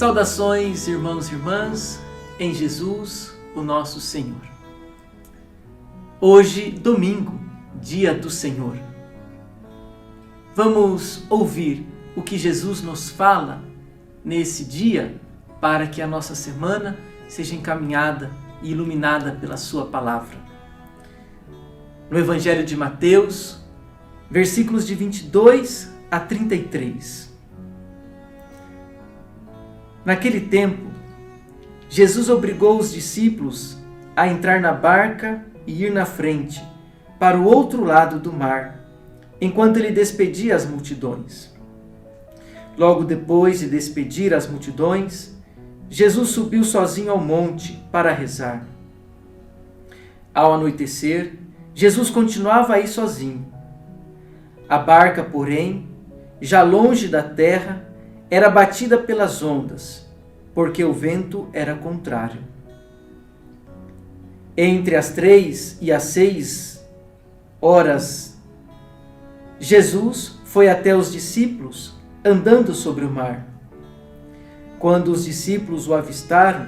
Saudações, irmãos e irmãs, em Jesus, o nosso Senhor. Hoje, domingo, dia do Senhor. Vamos ouvir o que Jesus nos fala nesse dia para que a nossa semana seja encaminhada e iluminada pela sua palavra. No Evangelho de Mateus, versículos de 22 a 33. Naquele tempo, Jesus obrigou os discípulos a entrar na barca e ir na frente, para o outro lado do mar, enquanto ele despedia as multidões. Logo depois de despedir as multidões, Jesus subiu sozinho ao monte para rezar. Ao anoitecer, Jesus continuava a ir sozinho. A barca, porém, já longe da terra, era batida pelas ondas, porque o vento era contrário. Entre as 3 e as 6 horas, Jesus foi até os discípulos, andando sobre o mar. Quando os discípulos o avistaram,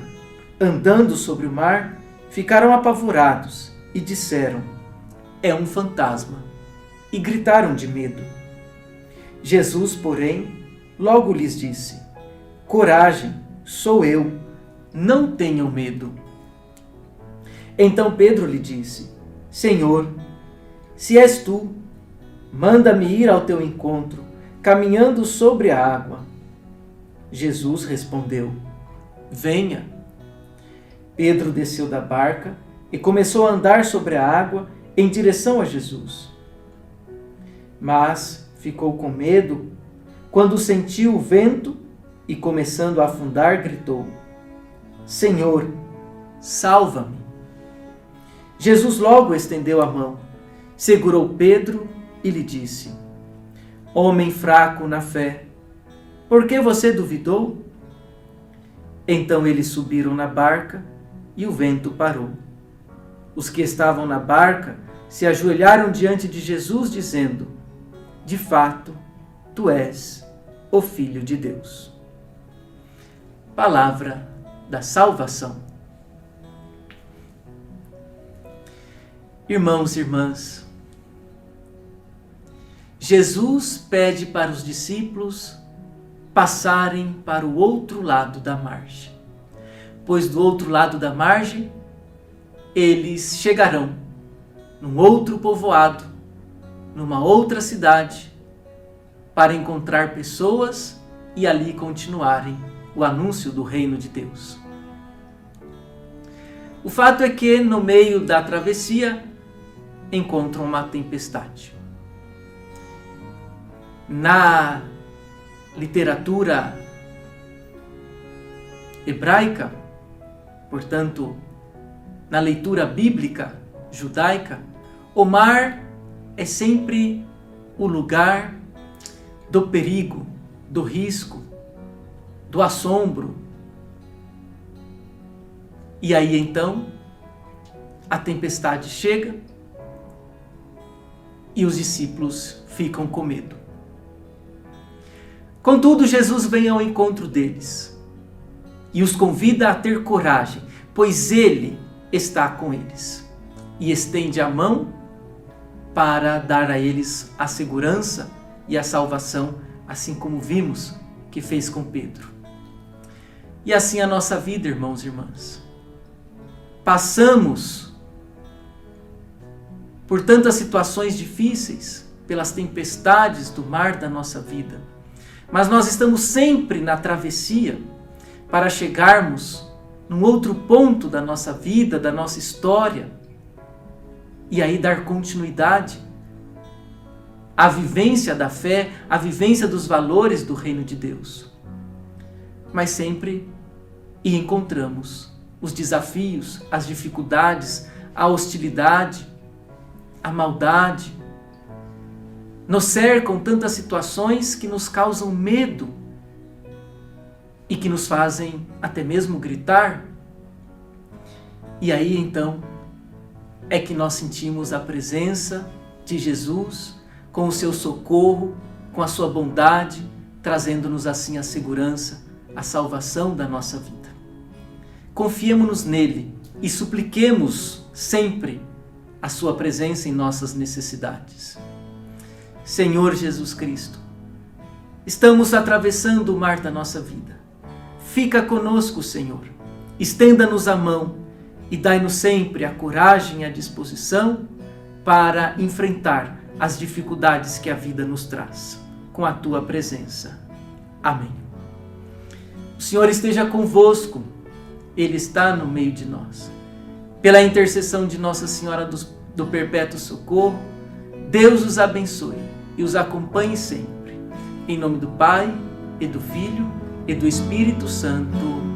andando sobre o mar, ficaram apavorados e disseram: "É um fantasma", e gritaram de medo. Jesus, porém, logo lhes disse: "Coragem, sou eu, não tenham medo." Então Pedro lhe disse: "Senhor, se és tu, manda-me ir ao teu encontro, caminhando sobre a água." Jesus respondeu: "Venha." Pedro desceu da barca e começou a andar sobre a água em direção a Jesus. Mas ficou com medo quando sentiu o vento e, começando a afundar, gritou: "Senhor, salva-me." Jesus logo estendeu a mão, segurou Pedro e lhe disse: "Homem fraco na fé, por que você duvidou?" Então eles subiram na barca e o vento parou. Os que estavam na barca se ajoelharam diante de Jesus, dizendo: "De fato, tu és o Filho de Deus." Palavra da salvação. Irmãos e irmãs, Jesus pede para os discípulos passarem para o outro lado da margem, pois do outro lado da margem eles chegarão num outro povoado, numa outra cidade, para encontrar pessoas e ali continuarem o anúncio do reino de Deus. O fato é que no meio da travessia encontram uma tempestade. Na literatura hebraica, portanto, na leitura bíblica judaica, o mar é sempre o lugar do perigo, do risco, do assombro. E aí então, a tempestade chega e os discípulos ficam com medo. Contudo, Jesus vem ao encontro deles e os convida a ter coragem, pois Ele está com eles, e estende a mão para dar a eles a segurança e a salvação, assim como vimos que fez com Pedro. E assim a nossa vida, irmãos e irmãs. Passamos por tantas situações difíceis, pelas tempestades do mar da nossa vida, mas nós estamos sempre na travessia para chegarmos num outro ponto da nossa vida, da nossa história, e aí dar continuidade à vivência da fé, à vivência dos valores do reino de Deus. Mas sempre encontramos os desafios, as dificuldades, a hostilidade, a maldade. Nos cercam tantas situações que nos causam medo e que nos fazem até mesmo gritar. E aí então é que nós sentimos a presença de Jesus com o seu socorro, com a sua bondade, trazendo-nos assim a segurança, a salvação da nossa vida. Confiemo-nos nele e supliquemos sempre a sua presença em nossas necessidades. Senhor Jesus Cristo, estamos atravessando o mar da nossa vida. Fica conosco, Senhor. Estenda-nos a mão e dai-nos sempre a coragem e a disposição para enfrentar as dificuldades que a vida nos traz, com a tua presença. Amém. O Senhor esteja convosco, Ele está no meio de nós. Pela intercessão de Nossa Senhora do Perpétuo Socorro, Deus os abençoe e os acompanhe sempre. Em nome do Pai, e do Filho, e do Espírito Santo.